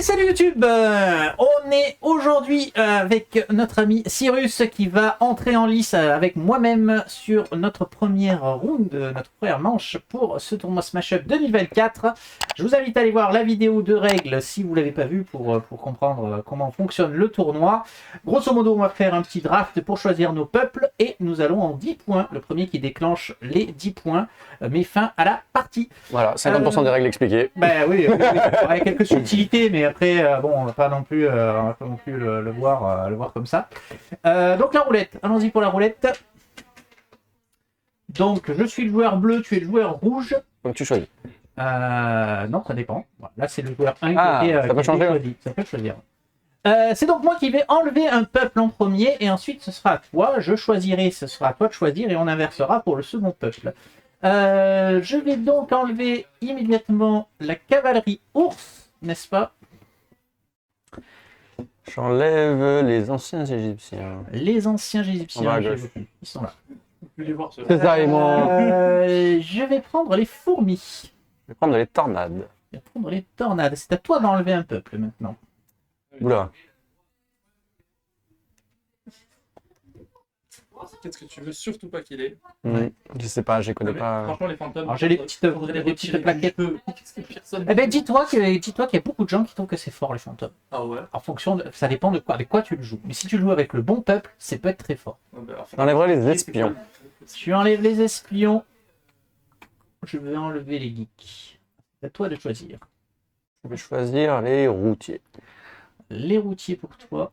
salut YouTube, on est aujourd'hui avec notre ami Cyrus qui va entrer en lice avec moi-même sur notre première round, notre première manche pour ce tournoi Smash Up 2024. Je vous invite à aller voir la vidéo de règles si vous ne l'avez pas vue pour comprendre comment fonctionne le tournoi. Grosso modo, on va faire un petit draft pour choisir nos peuples et nous allons en 10 points. Le premier qui déclenche les 10 points met fin à la partie. Voilà, 50% des règles expliquées. Ben oui, il y a quelques subtilités, mais après, bon, on va pas non plus, le voir comme ça. Donc la roulette, allons-y pour la roulette. Donc je suis le joueur bleu, tu es le joueur rouge. Donc tu choisis. Non, ça dépend. Voilà, là, c'est le joueur 1 ça peut changer, choisi. Ça peut choisir. C'est donc moi qui vais enlever un peuple en premier, et ensuite ce sera à toi. Je choisirai, ce sera à toi de choisir, et on inversera pour le second peuple. Je vais donc enlever immédiatement la cavalerie ours, n'est-ce pas? J'enlève les anciens Égyptiens. Les anciens Égyptiens, ils sont là. C'est ça, ils m'ont... Je vais prendre les fourmis. Je vais prendre les tornades. Je vais prendre les tornades. C'est à toi d'enlever un peuple maintenant. Oula. Qu'est-ce que tu veux surtout pas qu'il ait? Je sais pas, je connais pas. Franchement, les fantômes. Alors j'ai les petites plaquettes. Personne. Eh ben dis-toi qu'il y a beaucoup de gens qui trouvent que c'est fort les fantômes. Ah ouais. En fonction de, ça dépend de quoi, avec quoi tu le joues. Mais si tu le joues avec le bon peuple, ça peut être très fort. J'enlèverai les espions. Tu enlèves les espions. Je vais enlever les geeks. C'est à toi de choisir. Je vais choisir les routiers. Les routiers pour toi.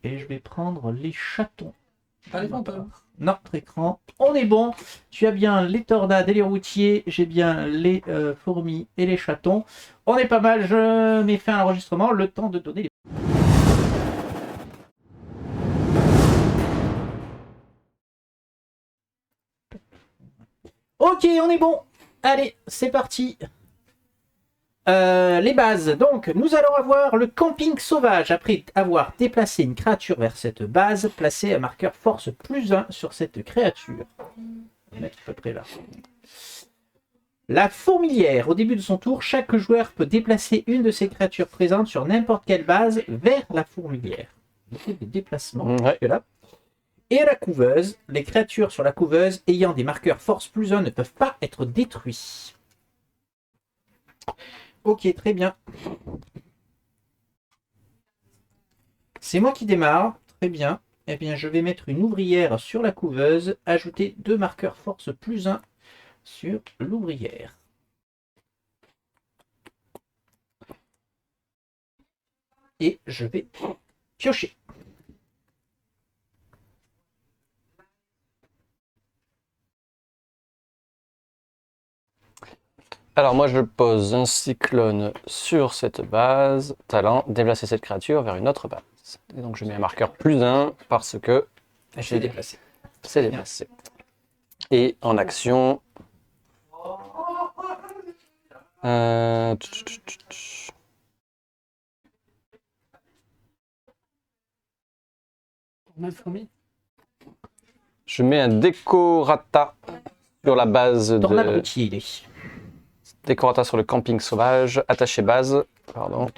Et je vais prendre les chatons. Pas les fantômes. Notre écran, on est bon. Tu as bien les tornades et les routiers. J'ai bien les fourmis et les chatons. On est pas mal. Je mets fin à l'enregistrement. Le temps de donner les... Ok, on est bon. Allez, c'est parti. Les bases. Donc, nous allons avoir le camping sauvage. Après avoir déplacé une créature vers cette base, placez un marqueur force +1 sur cette créature. On va mettre à peu près là. La fourmilière. Au début de son tour, chaque joueur peut déplacer une de ses créatures présentes sur n'importe quelle base vers la fourmilière. Des déplacements là. Et la couveuse. Les créatures sur la couveuse ayant des marqueurs force +1 ne peuvent pas être détruits. Ok, très bien. C'est moi qui démarre. Très bien. Eh bien, je vais mettre une ouvrière sur la couveuse. Ajouter 2 marqueurs force +1 sur l'ouvrière. Et je vais piocher. Alors moi je pose un cyclone sur cette base. Talent, déplacer cette créature vers une autre base. Et donc je mets un marqueur +1 parce que j'ai déplacé. C'est déplacé. Et en action... Je mets un décorata sur la base de... Décorata sur le camping sauvage, attaché base, pardon.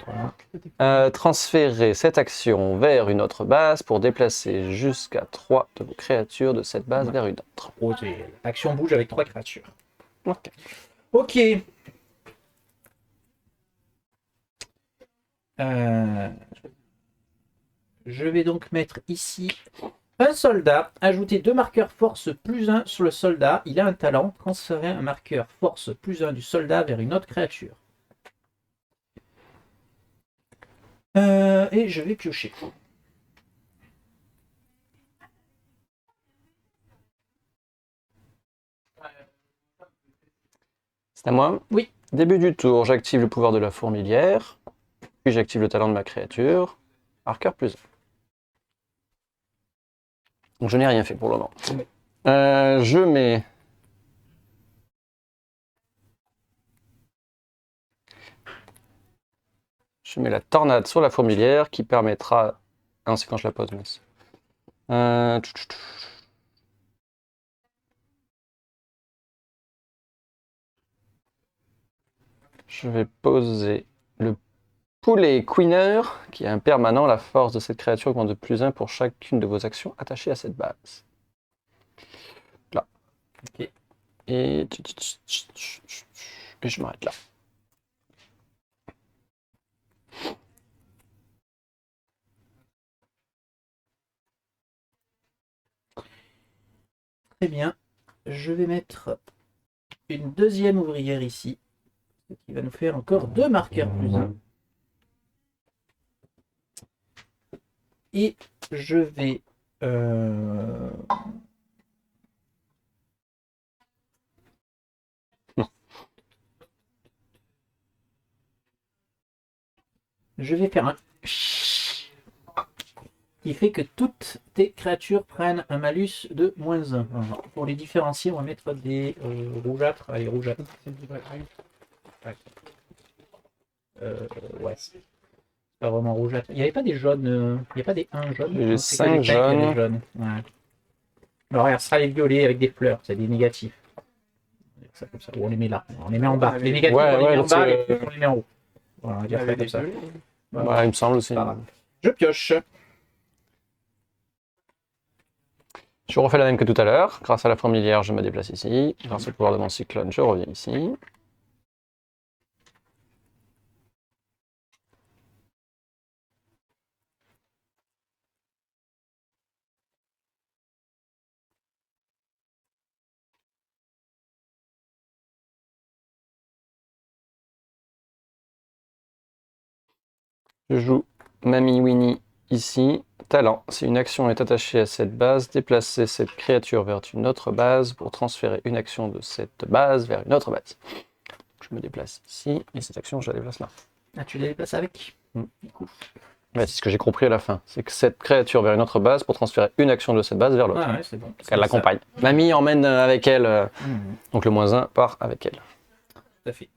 Transférer cette action vers une autre base pour déplacer jusqu'à 3 de vos créatures de cette base vers une autre. L'action bouge avec 3 créatures. Ok. Ok. Je vais donc mettre ici un soldat, ajouter 2 marqueurs force +1 sur le soldat. Il a un talent, transférer un marqueur force +1 du soldat vers une autre créature. Et je vais piocher. C'est à moi? Oui. Début du tour, j'active le pouvoir de la fourmilière, puis j'active le talent de ma créature, marqueur +1. Donc je n'ai rien fait pour le moment. Je mets... Je mets la tornade sur la fourmilière qui permettra... Ah non, c'est quand je la pose, mince. Je vais poser le Poulet Queener, qui est un permanent. La force de cette créature augmente de +1 pour chacune de vos actions attachées à cette base. Là. Ok. Et je m'arrête là. Très bien. Je vais mettre une deuxième ouvrière ici, ce qui va nous faire encore 2 marqueurs +1. Et je vais faire un qui fait que toutes tes créatures prennent un malus de -1. Alors, pour les différencier, on va mettre des rougeâtres. Allez, rougeâtres. Ouais. C'est pas vraiment rougeâtre. Il n'y avait pas des jaunes. Il n'y a pas des 1 jaunes. J'ai Non, c'est que 5 les 4 qu'il y a des jaunes. jaunes. Ouais. Alors, regarde, ça sera les violets avec des fleurs. C'est des négatifs. Ça, comme ça. Ou on les met là. On les met en bas. Les négatifs, Ouais, on les met en parce bas. que- Les plus, on les met en haut. Voilà, on va dire ça Avec comme des ça. bleus. Voilà. Ouais, il me semble aussi. Pas grave. Je pioche. Je refais la même que tout à l'heure. Grâce à la fourmilière, je me déplace ici. Grâce au pouvoir de mon cyclone, je reviens ici. Je joue Mamie Winnie ici. Talent. Si une action est attachée à cette base, déplacez cette créature vers une autre base pour transférer une action de cette base vers une autre base. Je me déplace ici et cette action, je la déplace là. Ah, tu les déplaces avec. Du coup. Ouais, c'est ce que j'ai compris à la fin. C'est que cette créature vers une autre base pour transférer une action de cette base vers l'autre. Ah ouais, c'est bon. Elle l'accompagne. Mamie emmène avec elle. Donc le -1 part avec elle. Tout à fait.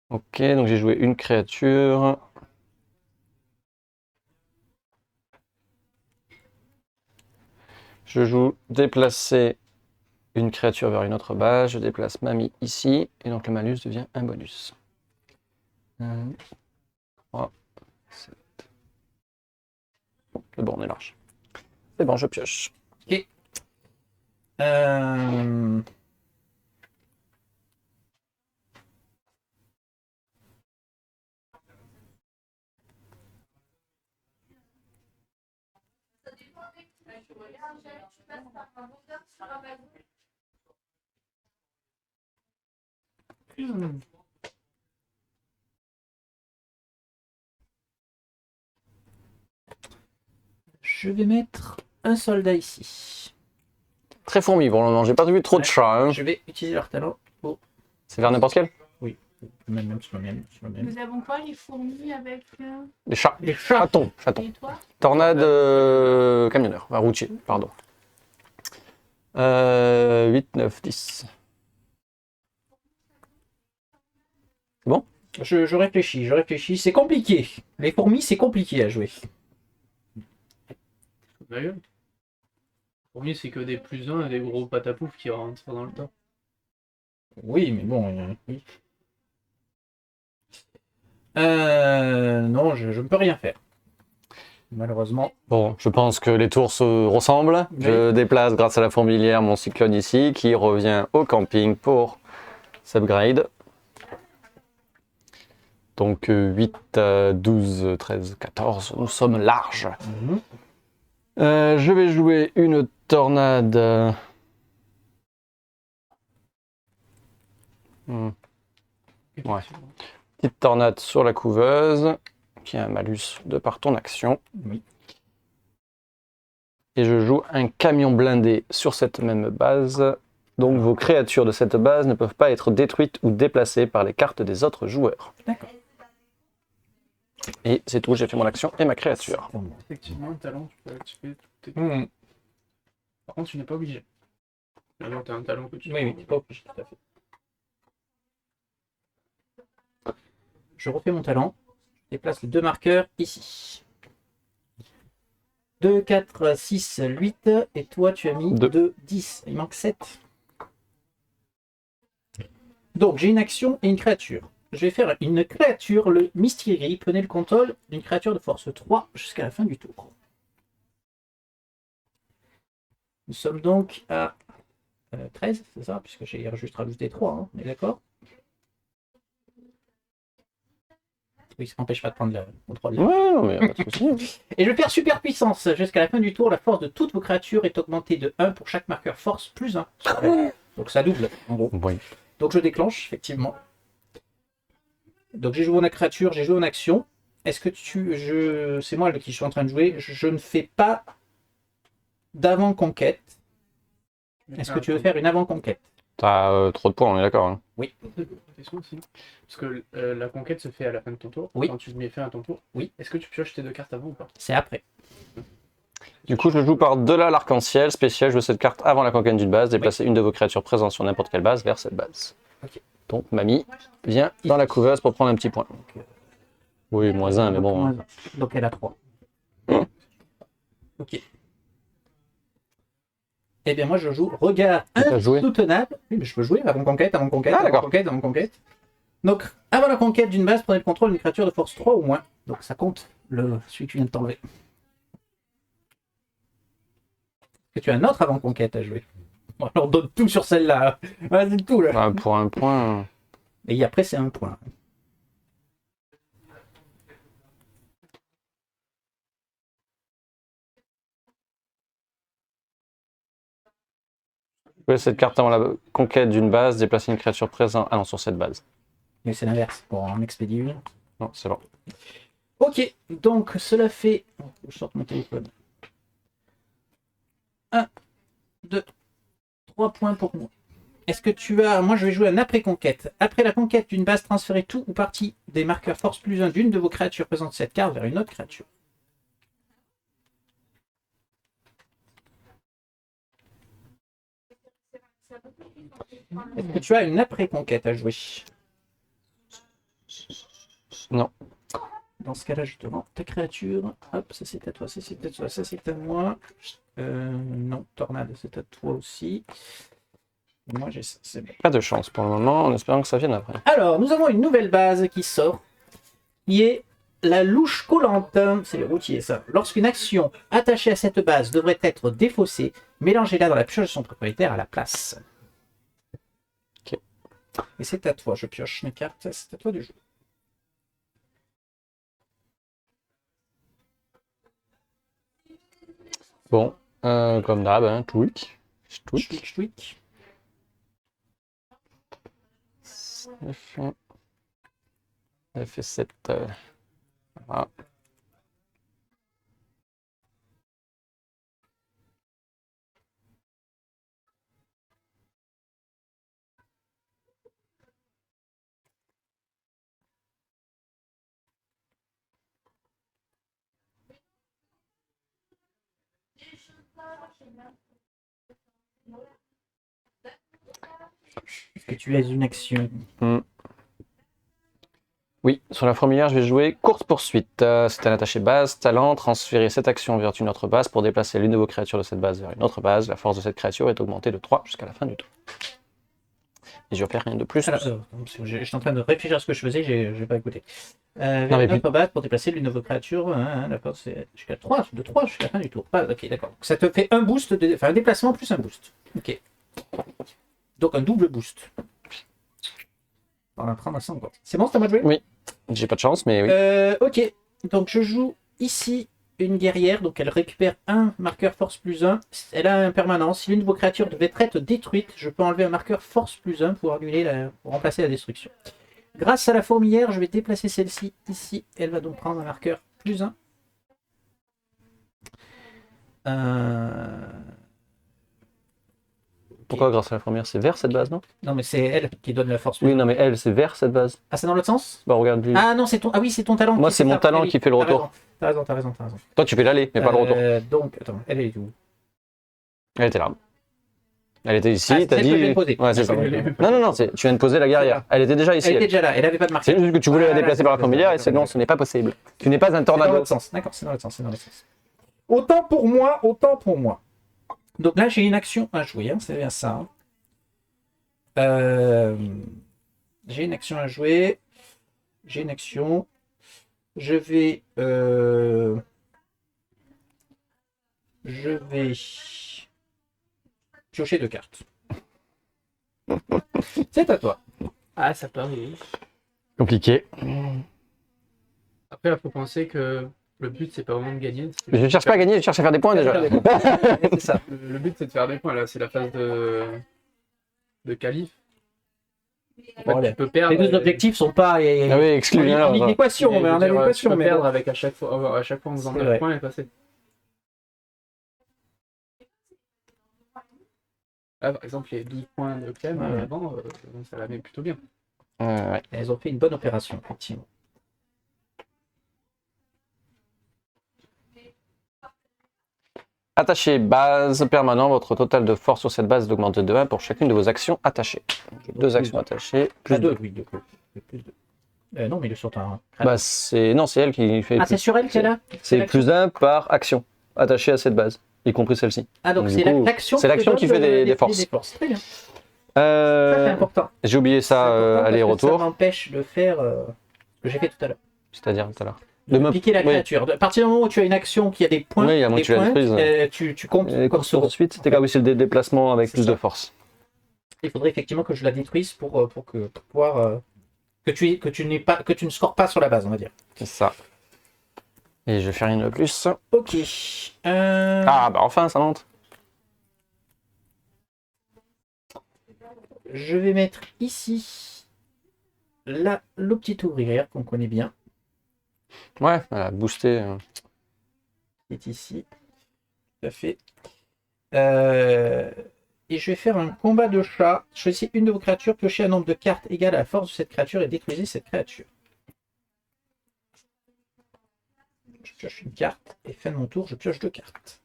Ok, donc j'ai joué une créature. Je joue déplacer une créature vers une autre base. Je déplace Mamie ici. Et donc le malus devient un bonus. 1, 3, 7. C'est bon, on est large. C'est bon, je pioche. Ok. Euh... Hmm. Je vais mettre un soldat ici. Très fourmi pour le moment. J'ai pas vu trop de Ouais. chats. Hein. Je vais utiliser leur talent. Oh, C'est vers n'importe quel. même sur le même. Nous avons quoi, les fourmis avec Les chats. Les chats. Chatons. Chatons. et toi? Tornade camionneur. Enfin, routier, pardon. 8, 9, 10. C'est bon? Je réfléchis. C'est compliqué. Les fourmis, c'est compliqué à jouer. Ma gueule. Pour moi, c'est que des +1 et des gros patapouf qui rentrent dans le tas. Oui, mais bon. Oui. Non, je ne peux rien faire. Malheureusement. Bon, je pense que les tours se ressemblent. Oui. Je déplace grâce à la fourmilière mon cyclone ici qui revient au camping pour s'upgrade. Donc 8, 12, 13, 14, nous sommes larges. Mhm. Je vais jouer une tornade. Ouais. Petite tornade sur la couveuse, qui a un malus de par ton action. Oui. Et je joue un camion blindé sur cette même base. Donc vos créatures de cette base ne peuvent pas être détruites ou déplacées par les cartes des autres joueurs. D'accord. Et c'est tout, j'ai fait mon action et ma créature. Effectivement, un talent, tu peux activer toutes tes... Mhm. Par contre, tu n'es pas obligé. Alors, tu as un talent que tu Oui, c'est pas obligé, tout à fait. Je refais mon talent. Je déplace les 2 marqueurs ici. 2, 4, 6, 8. Et toi, tu as mis Deux. 2, 10. Il manque 7. Donc, j'ai une action et une créature. Je vais faire une créature, le Mystery. Prenez le contrôle d'une créature de force 3 jusqu'à la fin du tour. Nous sommes donc à 13, c'est ça? Puisque j'ai juste rajouté 3, hein. On est d'accord? Oui, ça n'empêche pas de prendre le contrôle. Ouais, non, mais pas de souci. Et je vais faire super puissance. Jusqu'à la fin du tour, la force de toutes vos créatures est augmentée de 1 pour chaque marqueur force plus 1. Donc ça double, en gros. Oui. Donc je déclenche, effectivement. Donc j'ai joué en créature, j'ai joué en action. Est-ce que c'est moi qui suis en train de jouer. Je ne fais pas d'avant-conquête. Est-ce que tu veux faire une avant-conquête? T'as trop de points, on est d'accord. Hein. Question aussi. Parce que la conquête se fait à la fin de ton tour. Oui. Quand tu mets fin à ton tour. Oui. Est-ce que tu pioches tes 2 cartes avant ou pas? C'est après. Du coup, je joue par delà l'arc-en-ciel spécial. Je joue cette carte avant la conquête d'une base. Déplacez une de vos créatures présentes sur n'importe quelle base vers cette base. Ok. Donc, mamie vient dans la couveuse pour prendre un petit point. Oui, moins 1, mais bon. Hein. Donc elle a 3. Ok. Eh bien moi je joue regard T'as joué insoutenable. Oui, mais je peux jouer avant conquête, avant conquête, Ah, avant d'accord. conquête, avant conquête. Donc avant la conquête d'une base, prenez le contrôle d'une créature de force 3 ou moins. Donc ça compte celui que tu viens de t'enlever. Et tu as un autre avant conquête à jouer. Bon, alors donne tout sur celle-là. Vas-y tout là. Bah, pour un point. Et après c'est un point. Jouez cette carte avant la conquête d'une base. Déplacez une créature présente. Ah non, sur cette base. Mais c'est l'inverse. Bon, on expédie une. Non, c'est bon. Ok, donc cela fait. Je sorte mon téléphone. 1, 2, 3 points pour moi. Est-ce que tu as. Moi, je vais jouer un après-conquête. Après la conquête d'une base, transférez tout ou partie des marqueurs force plus 1 d'une de vos créatures présentes cette carte vers une autre créature. Est-ce que tu as une après-conquête à jouer? Non. Dans ce cas-là, je te rends ta créature. Hop, ça c'est à toi, ça c'est à toi, ça c'est à moi. Non, tornade, c'est à toi aussi. Moi j'ai ça, c'est bon. Pas de chance pour le moment, en espérant que ça vienne après. Alors, nous avons une nouvelle base qui sort, qui est la louche collante. C'est le routier, ça. Lorsqu'une action attachée à cette base devrait être défaussée, mélangez-la dans la pioche de son propriétaire à la place. Ok. Et c'est à toi, je pioche mes cartes, c'est à toi de jouer. Bon, comme d'hab, hein, tweak. Chouic, chouic. Elle fait 7. Voilà. Est-ce que tu as une action? Oui, sur la fourmilière, je vais jouer courte poursuite. C'est un attaché base, talent, transférer cette action vers une autre base pour déplacer l'une de vos créatures de cette base vers une autre base. La force de cette créature est augmentée de 3 jusqu'à la fin du tour. Et je fais rien de plus. Alors, j'étais en train de réfléchir à ce que je faisais, j'ai pas écouté. Vers mais une autre base pour déplacer l'une de vos créatures. D'accord, c'est jusqu'à 3, de 3 jusqu'à la fin du tour. Ah, ok, d'accord. Ça te fait un boost, enfin un déplacement plus un boost. Ok. Donc un double boost. On va prendre à 100 quoi. C'est bon, c'est à moi de jouer? Oui. J'ai pas de chance, mais oui. Ok, donc je joue ici une guerrière, donc elle récupère un marqueur force plus 1. Elle a un permanent. Si l'une de vos créatures devait être détruite, je peux enlever un marqueur force plus 1 pour pour remplacer la destruction. Grâce à la fourmilière, je vais déplacer celle-ci ici. Elle va donc prendre un marqueur plus 1. Pourquoi grâce à la fourmilière, c'est vers cette base, non? Non, mais c'est elle qui donne la force plus 1. Oui, non, mais elle, c'est vers cette base. Ah, c'est dans l'autre sens? Bah, regarde lui. Ah non, c'est ton. Ah oui, c'est ton talent. Moi, qui c'est fait mon ça. talent Oui, qui fait le retour. T'as raison. Toi, tu fais l'aller, mais pas le retour. Donc, attends, elle est où? Elle était là. Elle était ici, Ah, c'est t'as celle dit. que je viens de poser. Ouais, c'est ça. D'accord. Non, tu viens de poser la guerrière. Elle était déjà ici. Elle était déjà là, elle avait pas de marqueur. C'est juste que tu voulais la déplacer par la fourmilière et c'est non, ce n'est pas possible. Tu n'es pas un C'est dans tornado. l'autre sens. D'accord, c'est dans l'autre sens. Autant pour moi, autant pour moi. Donc là, j'ai une action à jouer, hein, c'est bien ça. Hein. J'ai une action à jouer. J'ai une action. Je vais piocher 2 cartes. C'est à toi. Ah, ça peut arriver. Compliqué. Après, il faut penser que le but, c'est pas vraiment de gagner. c'est Je ne cherche pas à gagner, je cherche à faire des points déjà. C'est ça. Le but, c'est de faire des points. Là, c'est la phase de qualif. En fait, Bon, tu peux perdre. Les deux objectifs sont pas Ah oui, exclu. en alors, équation, mais en tu adéquation. peux Mais perdre bon. avec à chaque fois en faisant C'est 9 vrai. points et passer. Là, par exemple, les 12 points de Clem Ouais. avant, ça la met plutôt bien. ouais. Elles ont fait une bonne opération, effectivement. Attaché base permanent, votre total de force sur cette base augmente de 1 pour chacune de vos actions attachées. J'ai 2 actions attachées, plus Plus 2. 2, oui, du coup. Plus 2. Non, mais il est sur ta. Bah, c'est elle qui fait. Ah, c'est sur elle qu'elle a C'est l'action. plus 1 par action attachée à cette base, y compris celle-ci. Ah, donc Donc, c'est du coup, l'action. c'est l'action qui fait des forces. Très bien. Ça, c'est important. J'ai oublié C'est ça, important parce que aller-retour. Ça m'empêche de faire ce que j'ai fait tout à l'heure. C'est-à-dire tout à l'heure. De De me- piquer la oui. créature. À partir du moment où tu as une action qui a des points, Oui, à moins des que tu la points, détruises. tu comptes Les comme courses sur poursuite, c'était comme si le déplacement avec C'est plus ça. de force. Il faudrait effectivement que je la détruise pour pouvoir que tu ne scores pas sur la base, on va dire. C'est ça. Et je fais rien de plus. Ok. Ah, bah enfin, ça monte. Je vais mettre ici le petit ouvrière qu'on connaît bien, Ouais, elle a boosté. qui est ici. Tout à fait. Et je vais faire un combat de chat. Choisissez une de vos créatures, piochez un nombre de cartes égal à la force de cette créature et détruisez cette créature. Je pioche une carte et fin de mon tour, je pioche 2 cartes.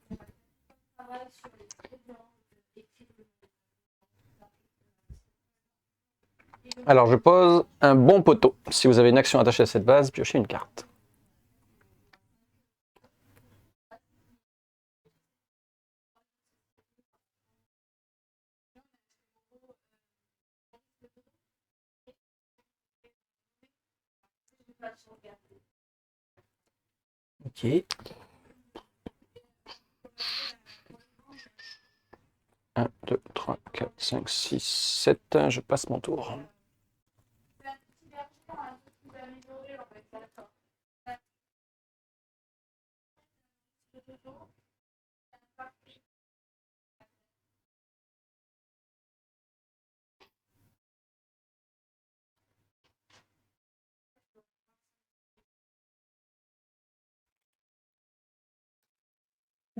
Alors, je pose un bon poteau. Si vous avez une action attachée à cette base, piochez une carte. Ok. 1, 2, 3, 4, 5, 6, 7. Je passe mon tour.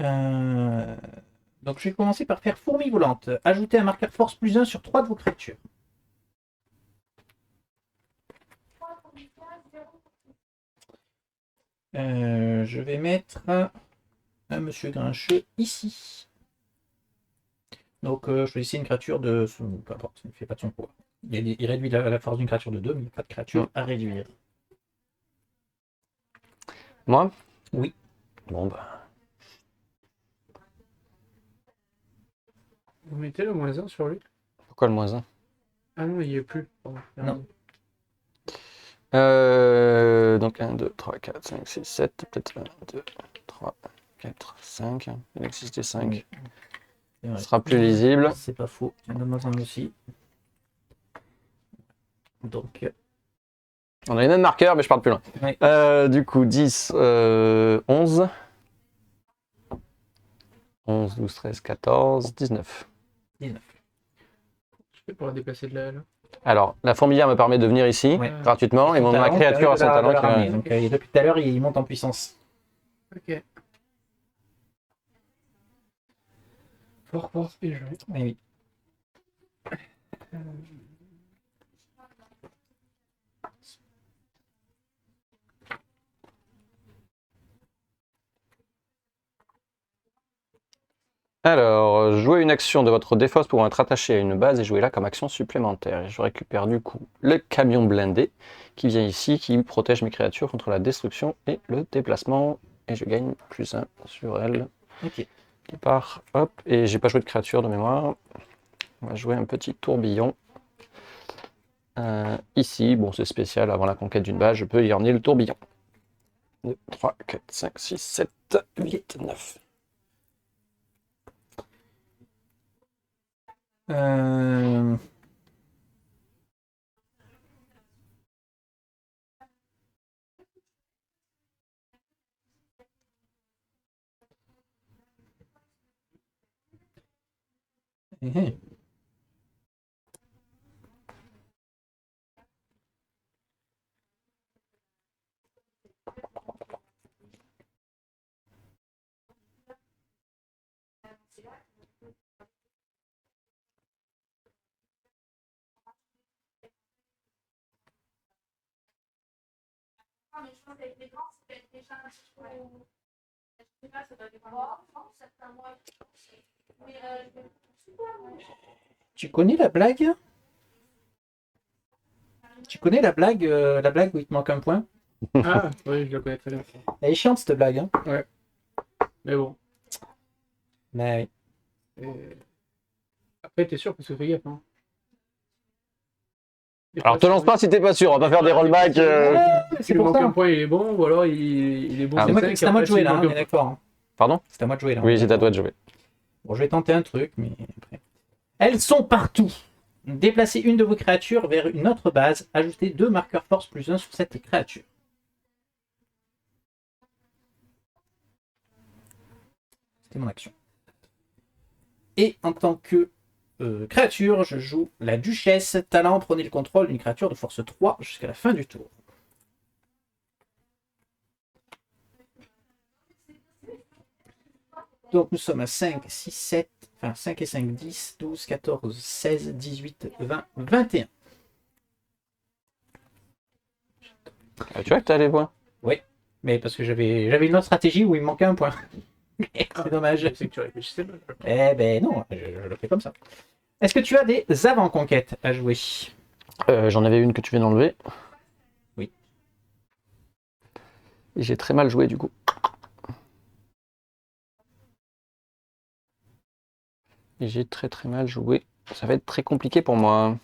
Euh, Donc je vais commencer par faire fourmi volante. Ajoutez un marqueur force plus 1 sur 3 de vos créatures. Je vais mettre un monsieur grincheux ici. Donc choisissez une créature de son. Peu importe, il ne fait pas de son poids. Il réduit la force d'une créature de 2, mais il n'y a pas de créature à réduire. Moi? Oui. Bon, bah. Vous mettez le -1 sur lui? Pourquoi le -1? Ah non, il n'y est plus. Oh, Non. Donc 1, 2, 3, 4, 5, 6, 7. Peut-être 1, 2, 3, 4, 5. Il existait 5. Oui. C'est vrai. Ce sera plus lisible. C'est pas faux. Donne-moi un aussi. Donc, On a les mêmes marqueurs, mais je parle plus loin. ouais. Du coup, 10, 11. 11, 12, 13, 14, 19. 19. Je fais pour la déplacer de là. Alors, la fourmilière me permet de venir ici Ouais. gratuitement et Son ma talent, créature a son de la talent qui armée. va. Donc, depuis tout à l'heure, il monte en puissance. Ok. Fort, bien joué. Oui, oui. Alors, jouez une action de votre défausse pouvant être attachée à une base et jouez-la comme action supplémentaire. Et je récupère du coup le camion blindé qui vient ici, qui protège mes créatures contre la destruction et le déplacement et je gagne +1 sur elle. Ok. Qui part, hop, et j'ai pas joué de créature de mémoire. On va jouer un petit tourbillon. Ici, bon c'est spécial, avant la conquête d'une base, je peux y emmener le tourbillon. 2, 3, 4, 5, 6, 7, 8, 9. Euh... Mhm. Ah, mais je pense qu'avec les grands, c'est peut-être déjà un petit peu. Je sais pas, ça doit dépendre. Certains mois. Oui, Tu connais la blague? Tu connais la blague où il te manque un point? Ah, oui, je la connais très bien. Elle est chiante cette blague, hein? Mais bon. Mais Et... Après, t'es sûr parce que fais gaffe. Hein. Des Alors fois, te lance pas si t'es pas sûr, on va pas faire des rollbacks. c'est S'il lui pour manque ça. un point, il est bon, ou alors il est bon. Ah, C'est sur moi- cinq, c'est à moi de après, jouer s'il là, hein, manque on un est point. d'accord. Hein. Pardon? C'est à moi de jouer là. Oui, c'est à toi de jouer. Bon, je vais tenter un truc, mais après. Elles sont partout. Déplacez une de vos créatures vers une autre base. Ajoutez 2 marqueurs force +1 sur cette créature. C'était mon action. Et en tant que créature, je joue la Duchesse. Talent, prenez le contrôle d'une créature de force 3 jusqu'à la fin du tour. Donc nous sommes à 5, 6, 7, enfin 5 et 5, 10, 12, 14, 16, 18, 20, 21. Tu vois que t'as les points? Mais parce que j'avais une autre stratégie où il me manquait un point. C'est dommage. Je sais que tu réfléchissais mal. Eh ben non, je le fais comme ça. Est-ce que tu as des avant-conquêtes à jouer? J'en avais une que tu viens d'enlever. Oui. Et j'ai très mal joué du coup. Et j'ai très mal joué. Ça va être très compliqué pour moi.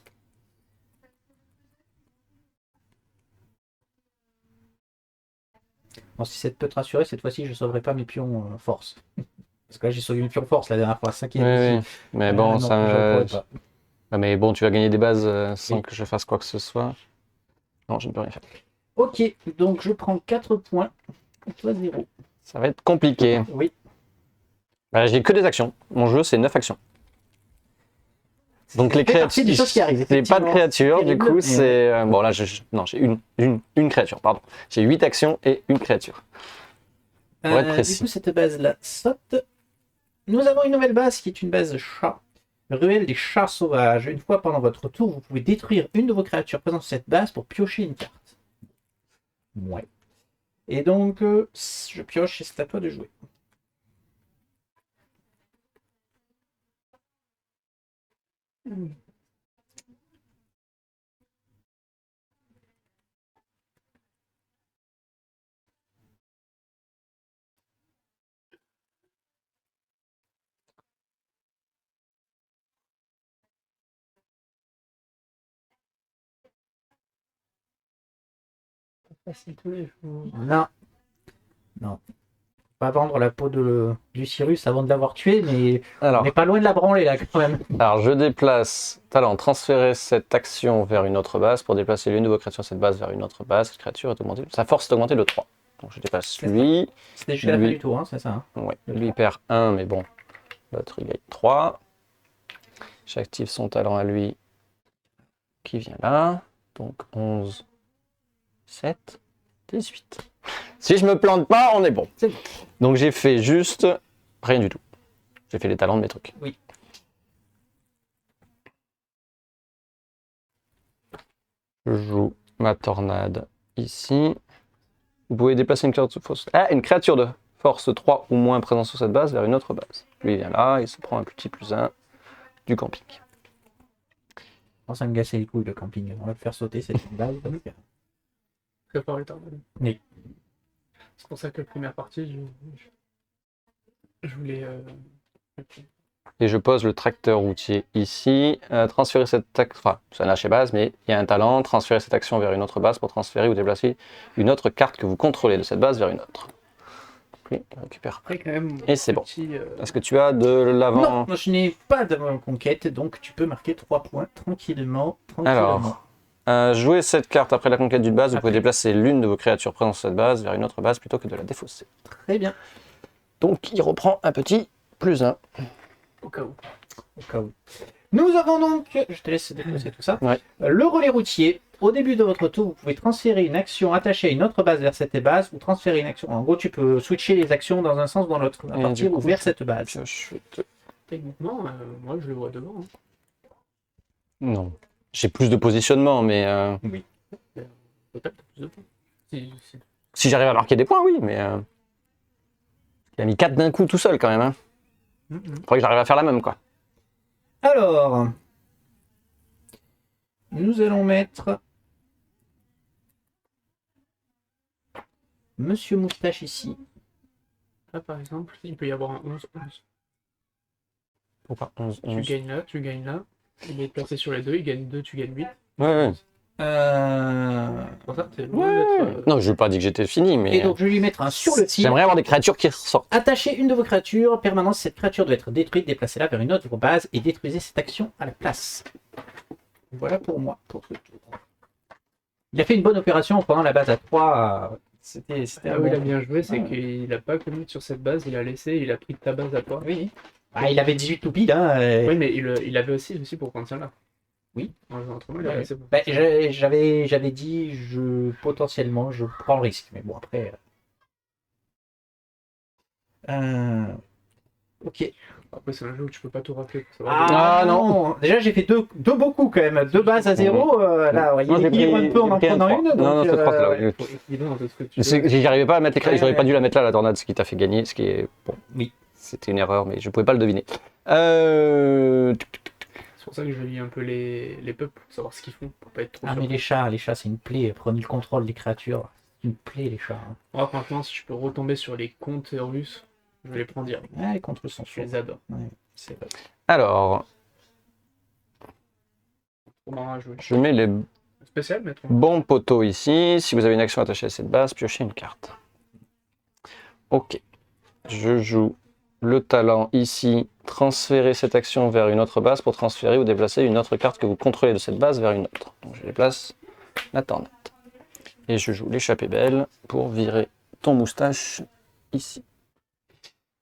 Bon, si ça peut te rassurer, cette fois-ci, je ne sauverai pas mes pions force. Parce que là, j'ai sauvé mes pions force la dernière fois. Ça qui est Oui, oui. Mais bon, non, ça. je ne pourrais pas. Ah, mais bon, tu vas gagner des bases sans Oui. que je fasse quoi que ce soit. Non, je ne peux rien faire. Ok, donc je prends 4 points. Et toi, 0. Ça va être compliqué. Oui. Bah, j'ai que des actions. Mon jeu, c'est 9 actions. Donc les Ça fait partie créatures, des choses qui arrivent, c'est pas de effectivement. créature, du Terrible, coup mais c'est bon là non j'ai une créature, pardon. J'ai 8 actions et une créature. Pour être Du précis. coup, cette base-là saute. Nous avons une nouvelle base qui est une base chat. Ruelle des chats sauvages. Une fois pendant votre tour, vous pouvez détruire une de vos créatures présentes sur cette base pour piocher une carte. Ouais. Et donc, je pioche et c'est à toi de jouer. Non. Non. Pas vendre la peau du Cyrus avant de l'avoir tué, mais on Alors, n'est pas loin de la branler là quand même. je déplace talent, transférer cette action vers une autre base pour déplacer l'une de vos créatures de cette base vers une autre base. Cette créature est augmentée, sa force est augmentée de 3. Donc je déplace C'est lui. C'était jusqu'à la fin Lui. du tour, hein, c'est ça. Hein. Ouais, lui il perd 1, mais bon, l'autre il gagne 3. J'active son talent à lui qui vient là. Donc 11, 7, 18. Si je me plante pas, on est bon. C'est bon. Donc j'ai fait juste rien du tout. J'ai fait les talents de mes trucs. Oui. Je joue ma tornade ici. Vous pouvez déplacer une créature de force 3 ou moins présente sur cette base vers une autre base. Lui il vient là, il se prend un petit +1 du camping. Oh, ça me gassait les couilles le camping. On va le faire sauter cette base. Prépare les tornades. Oui. C'est pour ça que la première partie, je voulais. Et je pose le tracteur routier ici. Transférer cette action, enfin, c'est un lâcher base, mais il y a un talent. Transférer cette action vers une autre base pour transférer ou déplacer une autre carte que vous contrôlez de cette base vers une autre. Oui, on récupère. Après, quand même. Et c'est bon. Petit, Est-ce que tu as de l'avant? Non, je n'ai pas d'avant-conquête, donc tu peux marquer 3 points tranquillement. Alors, jouez cette carte après la conquête d'une base. Vous pouvez Après. déplacer l'une de vos créatures présentes sur cette base vers une autre base plutôt que de la défausser. Très bien, Donc, il reprend un petit +1. au cas où. au cas où. Nous avons donc, je te laisse déposer tout ça, Ouais. le relais routier. Au début de votre tour, vous pouvez transférer une action attachée à une autre base vers cette base ou transférer une action. En gros, tu peux switcher les actions dans un sens ou dans l'autre, à Et partir du coup, ou vers cette base. Pioche. Techniquement, moi, je le vois devant. Hein. Non. J'ai plus de positionnement, mais Peut-être plus de points. Si- si j'arrive à marquer des points, oui, mais il a mis 4 d'un coup tout seul quand même. Hein. Faudrait que j'arrive à faire la même, quoi. Alors, nous allons mettre Monsieur Moustache ici. Là, par exemple, il peut y avoir un 11-11. Pourquoi 11, Tu gagnes là, tu gagnes là. Il est placé sur les deux, il gagne 2, tu gagnes 8. Ouais. Pour ça, t'es loin d'être. Non, je n'ai pas dit que j'étais fini, mais Et donc, je vais lui mettre un sur le fil. j'aimerais avoir des créatures qui ressortent. Attachez une de vos créatures. Permanence, cette créature doit être détruite. Déplacez-la vers une autre base et détruisez cette action à la place. Voilà pour moi, pour ce tour. Il a fait une bonne opération en prenant la base à 3. C'était Là un où bon il a coup. bien joué, c'est Ouais. qu'il a pas commis sur cette base, il a laissé, il a pris de ta base à toi. Oui. Ah, il avait 18 toupies, hein. Oui, mais il avait aussi pour prendre celle-là. Oui. En jouant autrement, il avait Ouais. laissé pour. Bah, j'avais dit, potentiellement, je prends le risque. Mais bon, après. Ok. Après, c'est un jeu où tu peux pas tout racler. Ah, Ah, non. Déjà, j'ai fait deux beaux coups quand même. 2 bases à 0. Là, il Non, j'ai équilibre pris- un peu en j'ai en pris un prenant trois. une. Non, non, Donc, c'est 3 là. ouais. Oui. Faut équilibrer entre ce que tu veux. J'arrivais pas à mettre les Ouais, j'aurais pas ouais. dû la mettre là, la tornade, ce qui t'a fait gagner, ce qui est bon. Oui. C'était une erreur, mais je pouvais pas le deviner. C'est pour ça que je lis un peu les peuples pour savoir ce qu'ils font, pour pas être trop Ah, mais surpris. les chats, c'est une plaie. Prenez le contrôle des créatures. C'est une plaie, les chats. Hein. Moi, franchement, si je peux retomber sur les contes russes, je vais les prendre direct. Ouais, les contre sont Je chauds. les adore. Ouais, c'est vrai. Alors, Trop marrant à jouer. je mets les Spécial, mais trop. bons poteaux ici. Si vous avez une action attachée à cette base, piochez une carte. Ok. Je joue le talent ici. Transférer cette action vers une autre base pour transférer ou déplacer une autre carte que vous contrôlez de cette base vers une autre. Donc je déplace la tornade. Et je joue l'échappée belle pour virer ton moustache ici.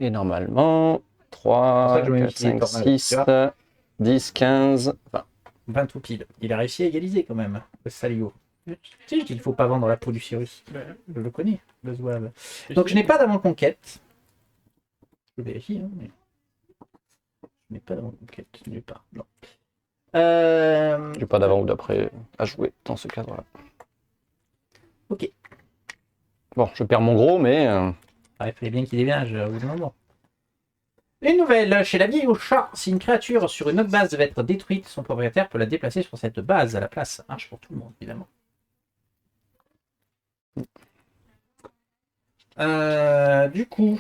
Et normalement, C'est pour ça 3, que je mets 4, ici les 5, tornades, 6, tu vois. 10, 15, 20. 20 tout pile. Il a réussi à égaliser quand même, le Salio. Tu sais, je dis qu'il faut pas vendre la peau du Cyrus. Je le connais, le zouave. Donc je n'ai pas d'avant-conquête. Je vérifie, hein, mais... Je n'ai pas d'avant-conquête, nulle part. Non. J'ai pas d'avant ou d'après à jouer dans ce cadre-là. Ok. Bon, je perds mon gros, mais Ah, il fallait bien qu'il déménage au bout d'un moment. Une nouvelle, chez la vieille au chat, si une créature sur une autre base devait être détruite, son propriétaire peut la déplacer sur cette base à la place. Ça marche pour tout le monde, évidemment. Du coup.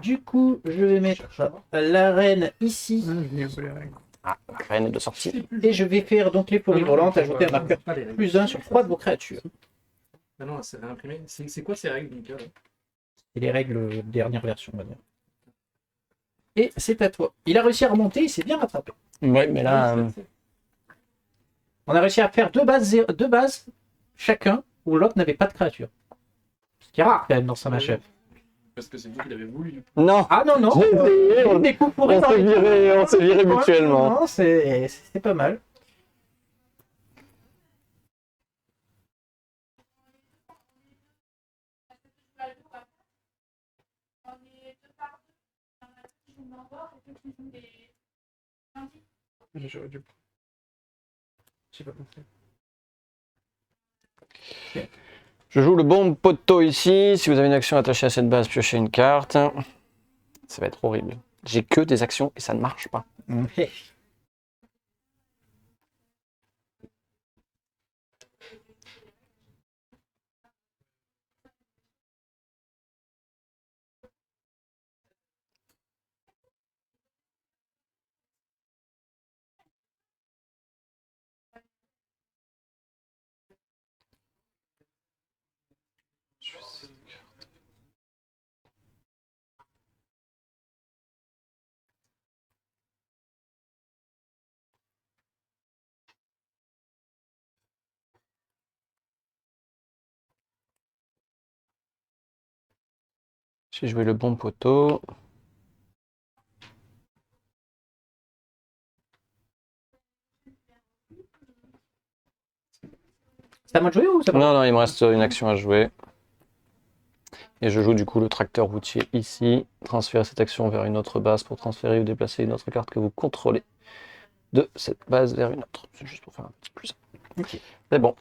Du coup, je vais mettre la reine ici. Ah, je lis un peu les règles. la reine est de sortie. Et je vais faire donc les fourmis volantes, ajouter un marqueur +1 sur 3 de vos créatures. Ah non, c'est réimprimé. C'est quoi ces règles, Mika, là? C'est les règles dernière version, on va dire. Et c'est à toi. Il a réussi à remonter, il s'est bien rattrapé. Oui, mais là, On a réussi à faire deux bases chacun où l'autre n'avait pas de créature. Ce qui est rare quand même dans Sama Chef. Parce que c'est vous qui l'avez voulu. non. Ah non, non. J'ai essayé, on- Des coups pourris On dans s'est les viré, on s'est viré mutuellement. Non, c'est pas mal. J'aurais dû. J'ai pas pensé. Je joue le bon poteau ici. Si vous avez une action attachée à cette base, piochez une carte. Ça va être horrible. J'ai que des actions et ça ne marche pas. Ouais. J'ai joué le bon poteau. C'est à moi de jouer ou ça va? Non, non, il me reste une action à jouer. Et je joue du coup le tracteur routier ici. Transférer cette action vers une autre base pour transférer ou déplacer une autre carte que vous contrôlez de cette base vers une autre. C'est juste pour faire un petit plus. Ok. C'est bon.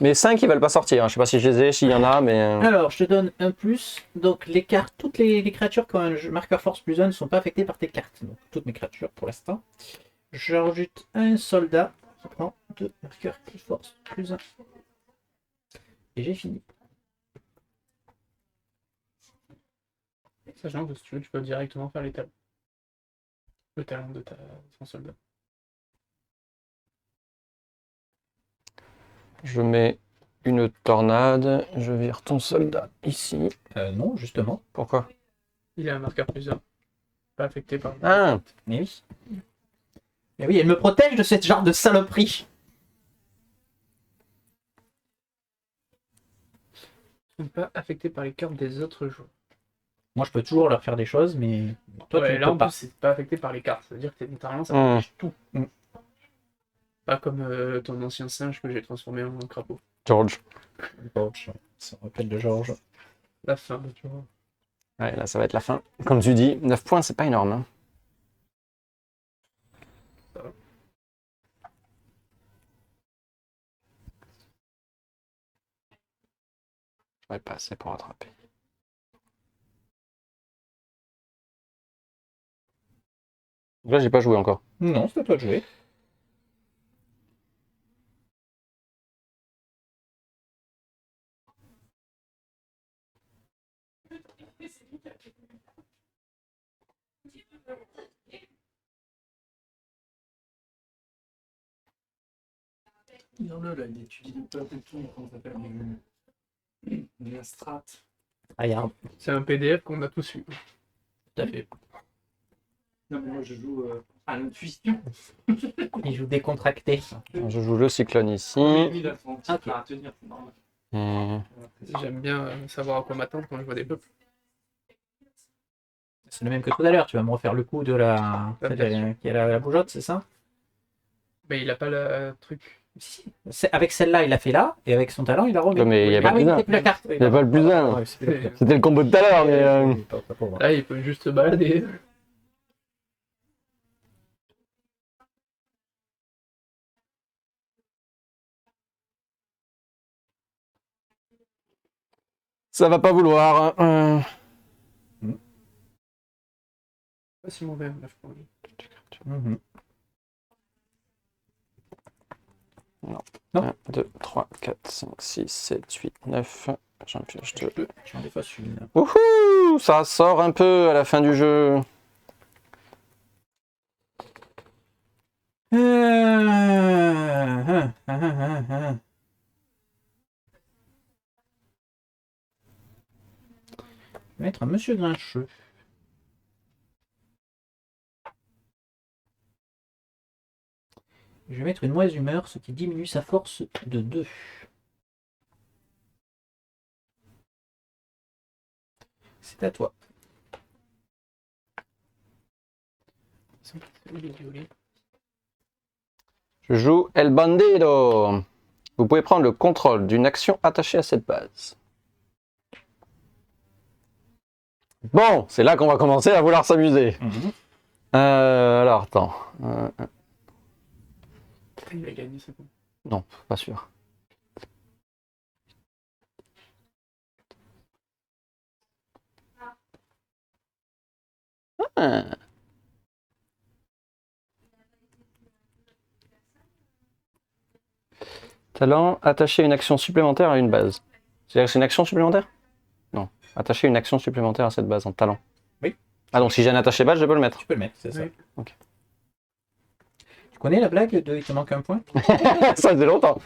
Mais 5 ils veulent pas sortir. Je sais pas si je les ai, s'il y en a, mais. Alors, je te donne un plus. Donc, les cartes, toutes les créatures qui ont un marqueur force plus 1 ne sont pas affectées par tes cartes. Donc, toutes mes créatures pour l'instant. Je rajoute un soldat qui prend 2 marqueurs force plus 1. Et j'ai fini. Sachant que si tu veux, tu peux directement faire les talons. Le talon de ton soldat. Je mets une tornade. Je vire ton soldat ici. Non, justement. Pourquoi? Il a un marqueur plus 1. Pas affecté par. Ah, Mais oui. Mais oui, elle me protège de ce genre de saloperie. Ils sont pas affectés par les cartes des autres joueurs. Moi, je peux toujours leur faire des choses, mais toi, Ouais, tu ne là peux en pas. plus, c'est pas affecté par les cartes. C'est-à-dire que littéralement, ça Hmm. empêche tout. Hmm. Pas comme ton ancien singe que j'ai transformé en crapaud. George. George, ça me rappelle de George. La fin, tu vois. Ouais, là, ça va être la fin. Comme tu dis, 9 points, c'est pas énorme. Hein. Ça va. Ouais, pas assez pour rattraper. Là, j'ai pas joué encore. Non, c'est à toi de jouer. Dis-le là, il étudie pas du tout, comment ça s'appelle, une strat. Regarde, C'est un PDF qu'on a tous eu. tout à fait. Non, mais moi je joue à l'intuition. Il joue décontracté. Je joue le cyclone ici. Lui, il a son petit Ok. plan à tenir, c'est normal. Hmm. J'aime bien savoir à quoi m'attendre quand je vois des peuples. C'est le même que tout à l'heure. Tu vas me refaire le coup de la. Ah, celle bien sûr. qui a la bougeotte, c'est ça? Mais il a pas le truc. Si. Avec celle-là, il l'a fait là, et avec son talent, il a remis. Ouais, mais il y a pas Ah le oui, plus un. c'est plus la carte. Il y a pas le plus un. Ouais, c'est plus la carte. C'était le combo de tout à l'heure, mais. Pas pour moi. Là, il peut juste se balader. Ça va pas vouloir. Pas si mauvais, 9 points. Mhm. 1, 2, 3, 4, 5, 6, 7, 8, 9. J'en pioche 2. J'en défasse une. Wouhou! Ça sort un peu à la fin du jeu. Je vais mettre un monsieur grincheux. Je vais mettre une mauvaise humeur, ce qui diminue sa force de 2. C'est à toi. C'est lui, les violets. Je joue El Bandido. Vous pouvez prendre le contrôle d'une action attachée à cette base. Bon, c'est là qu'on va commencer à vouloir s'amuser. Alors, attends. Il a gagné, c'est bon. Non, pas sûr. Talent, attacher une action supplémentaire à une base. C'est-à-dire que c'est une action supplémentaire? Non. Attacher une action supplémentaire à cette base en talent. Oui. Ah donc si j'ai un attaché base, je peux le mettre. Tu peux le mettre, c'est ça. Oui. Ok. Tu connais la blague de il te manque un point? Ça faisait longtemps.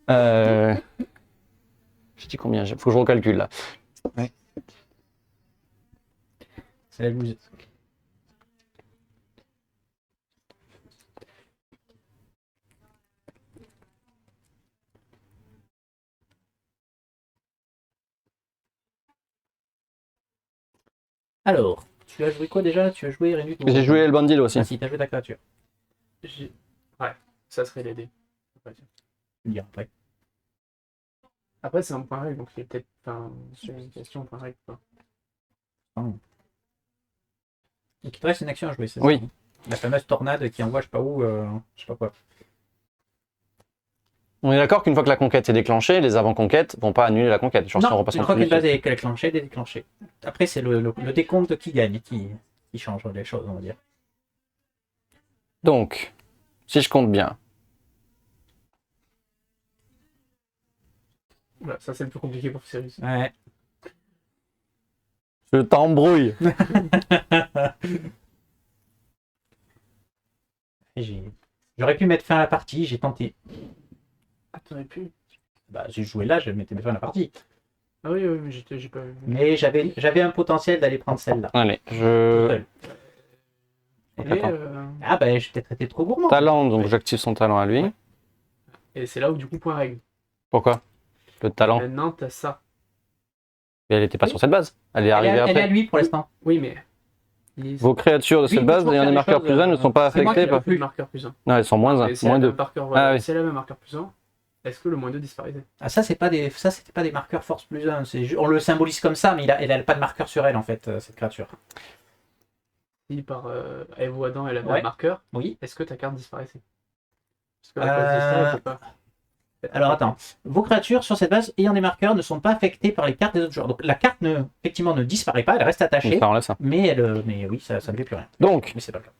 Je dis combien? Faut que je recalcule là. C'est la loose. Alors, tu as joué quoi déjà? Tu as joué Renut? J'ai joué El Bandil aussi. Ah si, t'as joué ta créature. Ouais, ça serait l'aider. Tu me diras après. Après, c'est un point règle, donc il est peut-être. Enfin, c'est une question point règle, quoi. Donc il te reste une action à jouer, c'est ça? Oui. La fameuse tornade qui envoie je sais pas où, je sais pas quoi. On est d'accord qu'une fois que la conquête est déclenchée, les avant-conquêtes vont pas annuler la conquête. Genre si on Non, repasse une en fois qu'une plus. base est déclenchée, elle est déclenchée. Après, c'est le décompte qui gagne, qui change les choses, on va dire. Donc, si je compte bien, Voilà, ça c'est le plus compliqué pour Cyrus. Ouais. je t'embrouille. J'aurais pu mettre fin à la partie, j'ai tenté. Ah, t'aurais pu. Bah, j'ai joué là, je mettais fin à la partie. Ah oui, oui, mais j'ai pas vu. Mais j'avais un potentiel d'aller prendre celle-là. Allez, tout je... seul. Et Et, attends. Ah bah, j'ai peut-être été trop gourmand. Talent, donc j'active son talent à lui. et c'est là où du coup point règle. Pourquoi? Le talent, Maintenant, t'as ça. mais elle était pas Oui. sur cette base. Elle est arrivée Elle est à après. lui pour l'instant. Oui, mais. Vos créatures de Oui, cette il base faut ayant faire des les marqueurs choses, plus 1 ne sont pas c'est moi qui affectés l'ai par... Plus de marqueur plus 1. Non, elles sont moins 1, Et si moins elle a 2. un marqueur, voilà, Ah oui. si elle avait un marqueur plus 1, est-ce que le moins 2 disparaissait? Ah, ça, c'était pas des marqueurs force plus 1. On le symbolise comme ça, mais elle a pas de marqueur sur elle, en fait, cette créature. Si par Eve ou Adam, elle avait Ouais. un marqueur, Oui. est-ce que ta carte disparaissait? Parce que la place de ça, elle peut pas. Alors attends, vos créatures sur cette base ayant des marqueurs ne sont pas affectées par les cartes des autres joueurs. Donc la carte effectivement ne disparaît pas, elle reste attachée, Ça enlève ça. mais oui, ça ne fait plus rien. Donc, Mais c'est pas le cas.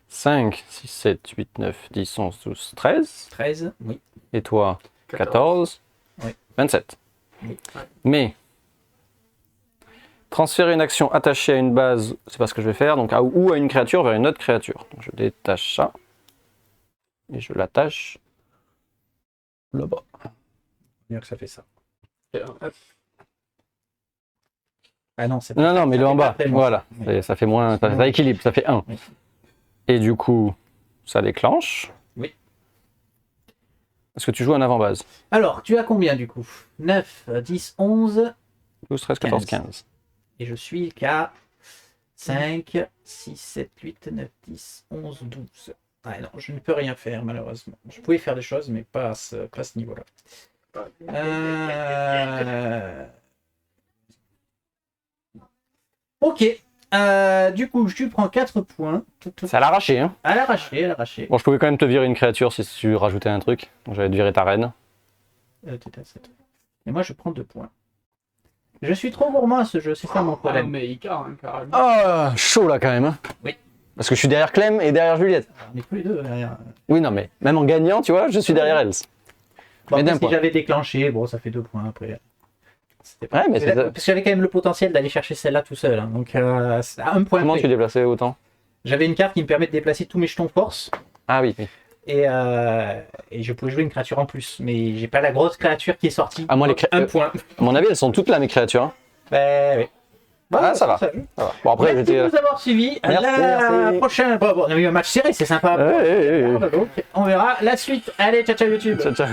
5, 6, 7, 8, 9, 10, 11, 12, 13. 13, oui. Et toi, 14. Oui. 27. Oui. Mais, transférer une action attachée à une base, c'est pas ce que je vais faire, donc ou à une créature vers une autre créature. Donc je détache ça. Et je l'attache là-bas. Bien que ça fait ça. Hop. Ah non, c'est Non, non, mais ça le fait en pas bas. tellement Voilà. ça. Oui. Ça fait moins. Ça équilibre, ça fait 1. Oui. Et du coup, ça déclenche. Oui. Est-ce que tu joues en avant-base? Alors, tu as combien du coup? 9, 10, 11, 12, 13, 14, 15. 15. et je suis qu'à 5, 6, 7, 8, 9, 10, 11, 12. Ah non, je ne peux rien faire malheureusement. Je pouvais faire des choses, mais pas à ce niveau-là. Ok. Du coup, tu prends 4 points. C'est à l'arraché, hein? À l'arraché, à l'arraché. Bon, je pouvais quand même te virer une créature si tu rajoutais un truc. Donc j'allais te virer ta reine. T'es à 7. Et moi, je prends 2 points. Je suis trop gourmand à ce jeu, c'est ça mon Ah, problème. mais Icar, hein, carrément. Ah, chaud là quand même. Hein. Oui. Parce que je suis derrière Clem et derrière Juliette. On est tous les deux derrière. Oui, non, mais même en gagnant, tu vois, je suis derrière elle. Bon, Mais après, d'un si point. j'avais déclenché, bon, ça fait 2 points après. C'était pas... Ouais, mais c'est ça. Parce que j'avais quand même le potentiel d'aller chercher celle-là tout seul. Hein. Donc, c'est à 1 point Comment près. tu déplaçais autant? J'avais une carte qui me permet de déplacer tous mes jetons force. Ah oui, oui. Et je pouvais jouer une créature en plus. Mais j'ai pas la grosse créature qui est sortie. Ah, moi, les Donc, un point. À mon avis, elles sont toutes là, mes créatures. Hein. Ben oui. Bon, Ah, ça va. joue. Ça va. Bon, après, Merci j'étais. de nous avoir suivis. Merci, La merci. prochaine. Bon, on a eu un match serré, c'est sympa. Ouais, ouais, ouais, ouais. Donc, on verra la suite. Allez, ciao, ciao YouTube. Ciao, ciao.